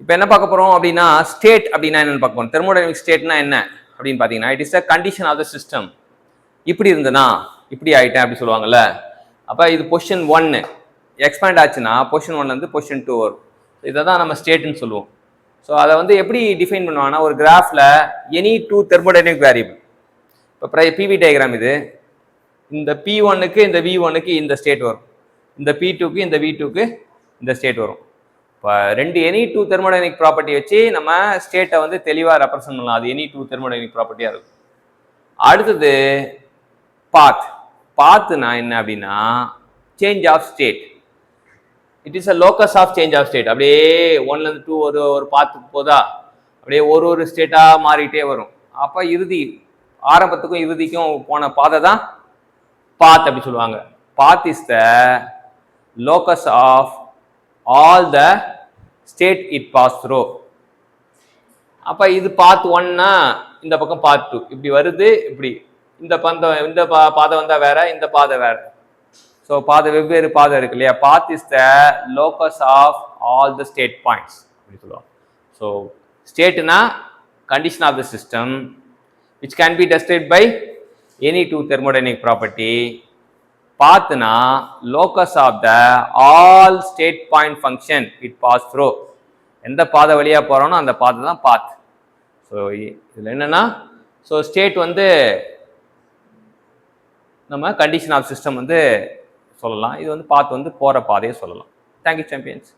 இப்போ என்ன பார்க்க போகிறோம் அப்படின்னா ஸ்டேட் அப்படின்னா என்னென்னு பார்க்க போகிறோம். தெர்மோடைனமிக் ஸ்டேட்னா என்ன அப்படின்னு பார்த்தீங்கன்னா it is a condition of the system. இப்படி இருந்ததுன்னா இப்படி ஆகிட்டேன் அப்படி சொல்லுவாங்கல்ல. அப்போ இது பொசிஷன் 1 எக்ஸ்பேண்ட் ஆச்சுன்னா பொசிஷன் 1 பொசிஷன் 2 வரும். இதை தான் நம்ம ஸ்டேட்னு சொல்லுவோம். ஸோ அதை வந்து எப்படி டிஃபைன் பண்ணுவாங்கன்னா ஒரு கிராஃபில் எனி 2 தெர்மோடைனமிக் வேரியபிள். இப்போ பிவி டயக்ராம் இது. இந்த P1க்கு இந்த V1க்கு இந்த ஸ்டேட் வரும், இந்த P2க்கு இந்த V2க்கு இந்த ஸ்டேட் வரும். இப்போ எனி 2 தெர்மோடைனமிக் ப்ராப்பர்ட்டி வச்சு நம்ம ஸ்டேட்டை வந்து தெளிவாக ரெப்ரசன்ட் பண்ணலாம். அது எனி 2 தெர்மோடைனமிக் ப்ராப்பர்ட்டியாக இருக்கும். அடுத்தது பாத்னா என்ன அப்படின்னா change of state. It is a locus of change of state. அப்படியே 1லேருந்து 2 ஒரு பாத்துக்கு போதா அப்படியே ஒரு ஸ்டேட்டாக மாறிட்டே வரும். அப்போ ஆரம்பத்துக்கும் இறுதிக்கும் போன பாதை தான் பாத் அப்படி சொல்லுவாங்க. Path is the locus of all the state it pass through. அப்போ இது பாத் 1னா இந்த பக்கம் பாத் 2 இப்படி வருது. இப்படி இந்த பாதை வந்தா வேற, இந்த பாதை வேற. ஸோ வெவ்வேறு பாதை இருக்கு இல்லையா. Path is the locus of all the state points அப்படி சொல்லுவாங்க. ஸோ ஸ்டேட்னா condition of the system which can be described by any 2 thermodynamic property. பாத்னா locus of the all state point function it pass through. எந்த பாதை வழியா போறோம்னா அந்த பாதை தான் பாத். ஸோ இதுல என்னன்னா ஸோ ஸ்டேட் வந்து நம்ம கண்டிஷன் ஆஃப் சிஸ்டம் வந்து சொல்லலாம். இது வந்து பாத் வந்து போற பாதையை சொல்லலாம். Thank you champions.